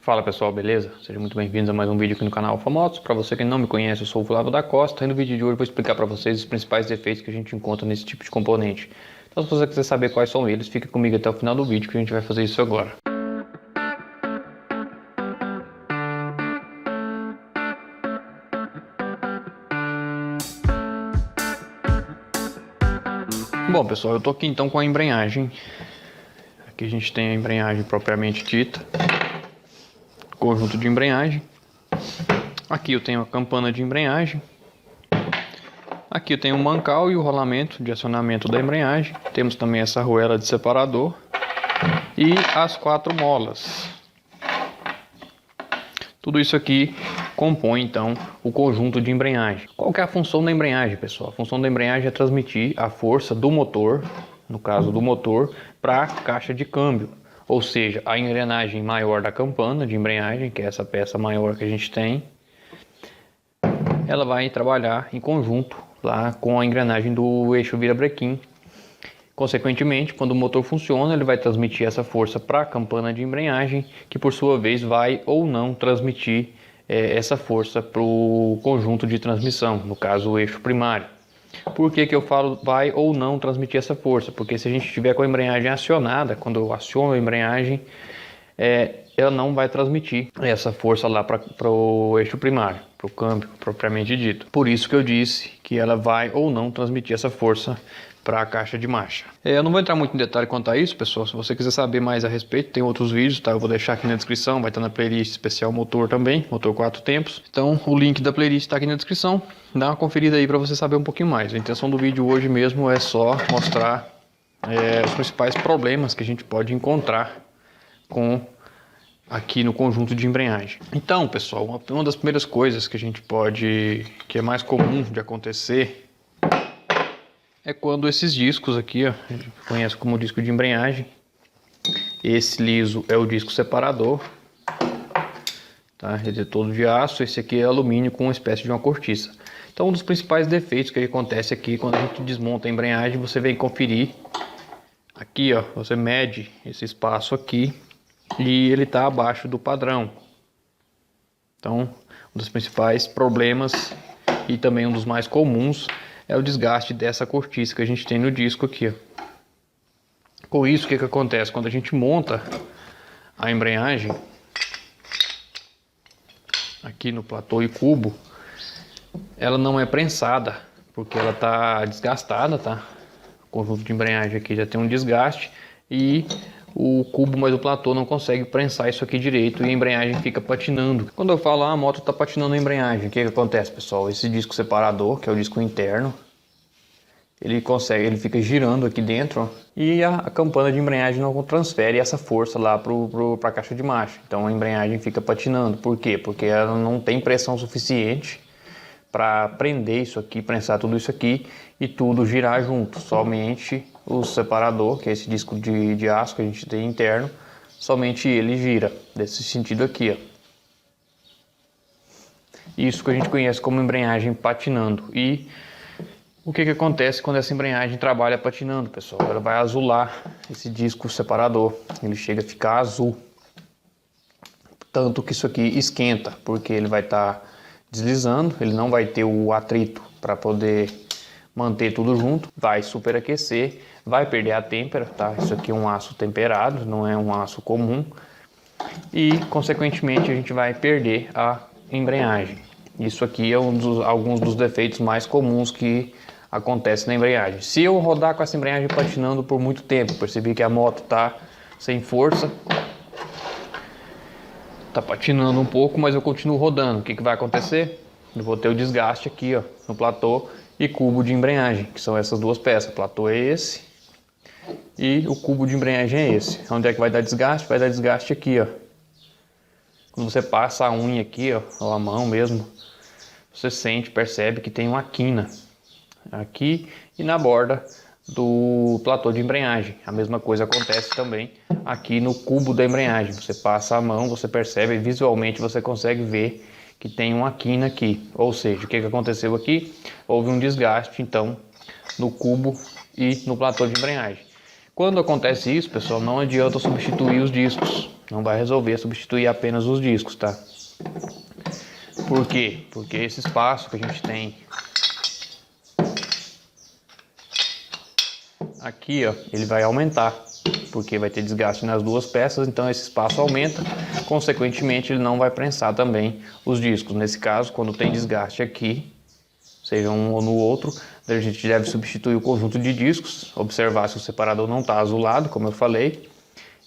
Fala pessoal, beleza? Sejam muito bem-vindos a mais um vídeo aqui no canal Alfa Motos. Para você que não me conhece, eu sou o Flávio da Costa e no vídeo de hoje eu vou explicar para vocês os principais defeitos que a gente encontra nesse tipo de componente. Então se você quiser saber quais são eles, fica comigo até o final do vídeo que a gente vai fazer isso agora. Bom pessoal, eu tô aqui então com a embreagem. Aqui a gente tem a embreagem propriamente dita, conjunto de embreagem. Aqui eu tenho a campana de embreagem. Aqui eu tenho o mancal e o rolamento de acionamento da embreagem. Temos também essa arruela de separador e as 4 molas. Tudo isso aqui compõe então o conjunto de embreagem. Qual que é a função da embreagem, pessoal? A função da embreagem é transmitir a força do motor, no caso do motor, para a caixa de câmbio. Ou seja, a engrenagem maior da campana de embreagem, que é essa peça maior que a gente tem, ela vai trabalhar em conjunto lá com a engrenagem do eixo virabrequim. Consequentemente, quando o motor funciona, ele vai transmitir essa força para a campana de embreagem, que por sua vez vai ou não transmitir essa força para o conjunto de transmissão, no caso o eixo primário. Por que eu falo vai ou não transmitir essa força? Porque se a gente estiver com a embreagem acionada, quando eu aciono a embreagem, ela não vai transmitir essa força lá para o eixo primário, para o câmbio propriamente dito. Por isso que eu disse que ela vai ou não transmitir essa força para a caixa de marcha. Eu não vou entrar muito em detalhe quanto a isso, pessoal. Se você quiser saber mais a respeito, tem outros vídeos, tá? Eu vou deixar aqui na descrição, vai estar na playlist especial motor também, motor 4 tempos. Então o link da playlist está aqui na descrição. Dá uma conferida aí para você saber um pouquinho mais. A intenção do vídeo hoje mesmo é só mostrar os principais problemas que a gente pode encontrar aqui no conjunto de embreagem. Então, pessoal, uma das primeiras coisas que a gente que é mais comum de acontecer, é quando esses discos aqui, ó, a gente conhece como disco de embreagem. Esse liso é o disco separador, tá? Ele é todo de aço. Esse aqui é alumínio com uma espécie de uma cortiça. Então, um dos principais defeitos que acontece aqui quando a gente desmonta a embreagem, você vem conferir aqui, ó, você mede esse espaço aqui e ele está abaixo do padrão. Então, um dos principais problemas e também um dos mais comuns é o desgaste dessa cortiça que a gente tem no disco aqui, ó. Com isso, o que acontece? Quando a gente monta a embreagem aqui no platô e cubo, ela não é prensada, porque ela está desgastada, tá? O conjunto de embreagem aqui já tem um desgaste e o cubo mais o platô não consegue prensar isso aqui direito e a embreagem fica patinando. Quando eu falo, a moto está patinando a embreagem, o que acontece, pessoal? Esse disco separador, que é o disco interno, ele fica girando aqui dentro, ó, e a campana de embreagem não transfere essa força lá para a caixa de marcha. Então a embreagem fica patinando. Por quê? Porque ela não tem pressão suficiente para prender isso aqui, prensar tudo isso aqui e tudo girar junto. Somente o separador, que é esse disco de aço que a gente tem interno, somente ele gira desse sentido aqui, ó. Isso que a gente conhece como embreagem patinando. E o que acontece quando essa embreagem trabalha patinando, pessoal? Ela vai azular esse disco separador, ele chega a ficar azul. Tanto que isso aqui esquenta, porque ele vai estar deslizando, ele não vai ter o atrito para poder manter tudo junto, vai superaquecer, vai perder a têmpera, tá? Isso aqui é um aço temperado, não é um aço comum, e consequentemente a gente vai perder a embreagem. Isso aqui é alguns dos defeitos mais comuns que acontecem na embreagem. Se eu rodar com essa embreagem patinando por muito tempo, percebi que a moto está sem força, tá patinando um pouco, mas eu continuo rodando. O que vai acontecer? Eu vou ter o desgaste aqui, ó, no platô e cubo de embreagem, que são essas duas peças. O platô é esse e o cubo de embreagem é esse. Onde é que vai dar desgaste? Vai dar desgaste aqui, ó. Quando você passa a unha aqui, ó, ou a mão mesmo, você percebe que tem uma quina aqui e na borda do platô de embreagem. A mesma coisa acontece também aqui no cubo da embreagem. Você passa a mão, você percebe, visualmente você consegue ver que tem uma quina aqui. Ou seja, o que aconteceu aqui? Houve um desgaste então no cubo e no platô de embreagem. Quando acontece isso, pessoal, não adianta substituir os discos. Não vai resolver substituir apenas os discos, tá? Por quê? Porque esse espaço que a gente tem aqui, ó, ele vai aumentar, porque vai ter desgaste nas duas peças, então esse espaço aumenta, consequentemente ele não vai prensar também os discos. Nesse caso, quando tem desgaste aqui, seja um ou no outro, a gente deve substituir o conjunto de discos, observar se o separador não está azulado, como eu falei,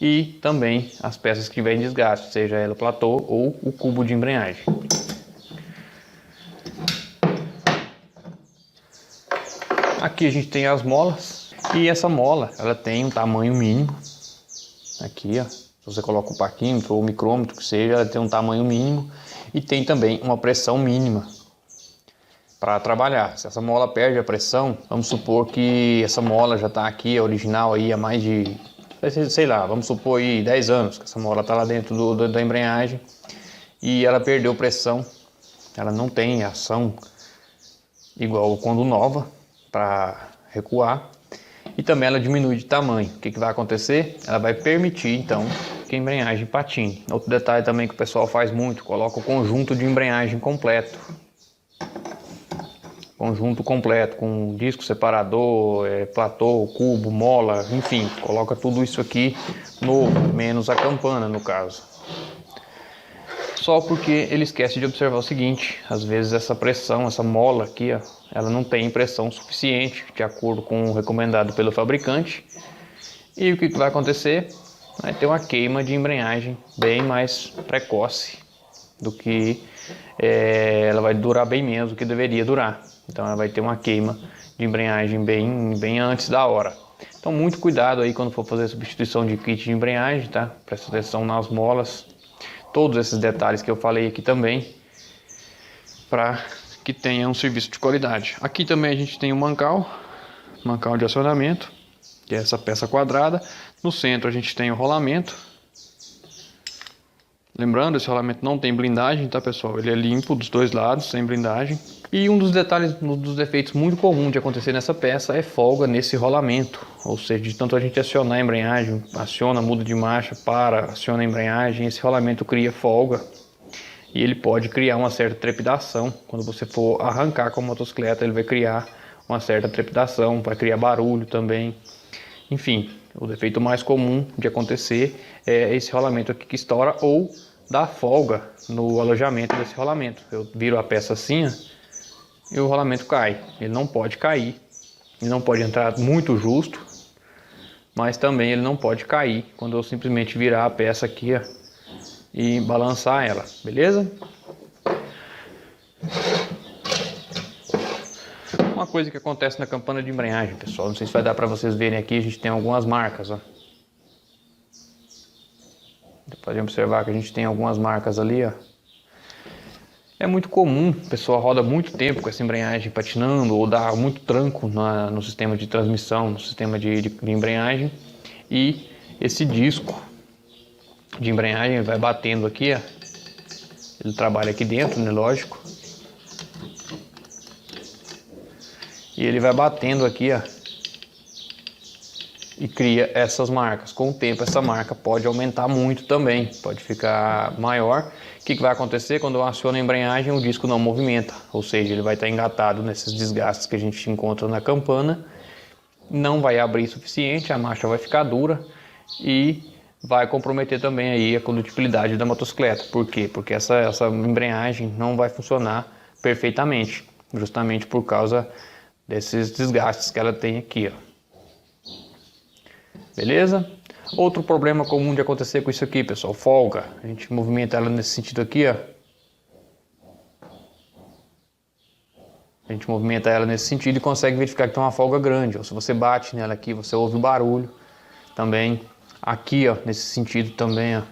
e também as peças que tiverem desgaste, seja ela o platô ou o cubo de embreagem. Aqui a gente tem as molas, e essa mola ela tem um tamanho mínimo. Aqui, ó, se você coloca o parquímetro ou o micrômetro, que seja, ela tem um tamanho mínimo e tem também uma pressão mínima para trabalhar. Se essa mola perde a pressão, vamos supor que essa mola já está aqui, original aí há mais de, sei lá, vamos supor aí 10 anos que essa mola está lá dentro da embreagem e ela perdeu pressão, ela não tem ação igual quando nova para recuar. E também ela diminui de tamanho. O que vai acontecer? Ela vai permitir então que a embreagem patine. Outro detalhe também que o pessoal faz muito, coloca o conjunto de embreagem completo. Conjunto completo, com disco separador, platô, cubo, mola, enfim, coloca tudo isso aqui novo, menos a campana no caso. Só porque ele esquece de observar o seguinte, às vezes essa pressão, essa mola aqui, ó, ela não tem pressão suficiente, de acordo com o recomendado pelo fabricante. E o que vai acontecer? Vai ter uma queima de embreagem bem mais precoce do que ela vai durar bem menos do que deveria durar. Então ela vai ter uma queima de embreagem bem antes da hora. Então muito cuidado aí quando for fazer a substituição de kit de embreagem, tá? Presta atenção nas molas. Todos esses detalhes que eu falei aqui também, para que tenha um serviço de qualidade. Aqui também a gente tem um mancal de acionamento, que é essa peça quadrada. No centro a gente tem o rolamento. Lembrando, esse rolamento não tem blindagem, tá pessoal? Ele é limpo dos dois lados, sem blindagem. E um dos detalhes, um dos defeitos muito comum de acontecer nessa peça é folga nesse rolamento. Ou seja, de tanto a gente acionar a embreagem, aciona, muda de marcha, para, aciona a embreagem, esse rolamento cria folga. E ele pode criar uma certa trepidação. Quando você for arrancar com a motocicleta, ele vai criar uma certa trepidação, vai criar barulho também. Enfim, o defeito mais comum de acontecer é esse rolamento aqui que estoura ou dá folga no alojamento desse rolamento. Eu viro a peça assim, ó, e o rolamento cai. Ele não pode cair, ele não pode entrar muito justo, mas também ele não pode cair quando eu simplesmente virar a peça aqui, ó, e balançar ela, beleza? Uma coisa que acontece na campana de embreagem, pessoal, não sei se vai dar para vocês verem aqui, a gente tem algumas marcas, ó. Pode observar que a gente tem algumas marcas ali, ó. É muito comum, a pessoa roda muito tempo com essa embreagem patinando ou dá muito tranco no sistema de transmissão, no sistema de embreagem, e esse disco de embreagem vai batendo aqui, ó. Ele trabalha aqui dentro, né, lógico. E ele vai batendo aqui, ó, e cria essas marcas. Com o tempo essa marca pode aumentar muito também, pode ficar maior. O que vai acontecer? Quando eu aciono a embreagem, o disco não movimenta, ou seja, ele vai estar engatado nesses desgastes que a gente encontra na campana, não vai abrir suficiente, a marcha vai ficar dura e vai comprometer também aí a condutibilidade da motocicleta. Por quê? Porque essa embreagem não vai funcionar perfeitamente, justamente por causa desses desgastes que ela tem aqui, ó. Beleza? Outro problema comum de acontecer com isso aqui, pessoal, folga. A gente movimenta ela nesse sentido aqui, ó. A gente movimenta ela nesse sentido e consegue verificar que tem uma folga grande. Ou se você bate nela aqui, você ouve o barulho também. Aqui, ó, nesse sentido também, ó.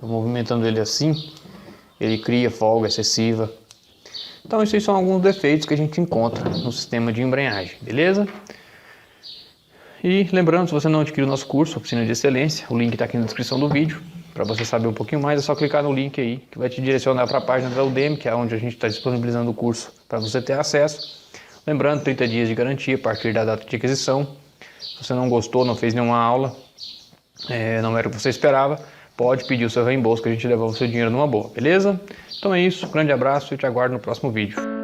Eu movimentando ele assim, ele cria folga excessiva. Então, esses são alguns defeitos que a gente encontra no sistema de embreagem, beleza? E lembrando, se você não adquiriu o nosso curso, Oficina de Excelência, o link está aqui na descrição do vídeo. Para você saber um pouquinho mais, é só clicar no link aí, que vai te direcionar para a página da Udemy, que é onde a gente está disponibilizando o curso para você ter acesso. Lembrando, 30 dias de garantia a partir da data de aquisição. Se você não gostou, não fez nenhuma aula, não era o que você esperava, pode pedir o seu reembolso que a gente devolve o seu dinheiro numa boa, beleza? Então é isso, grande abraço e te aguardo no próximo vídeo.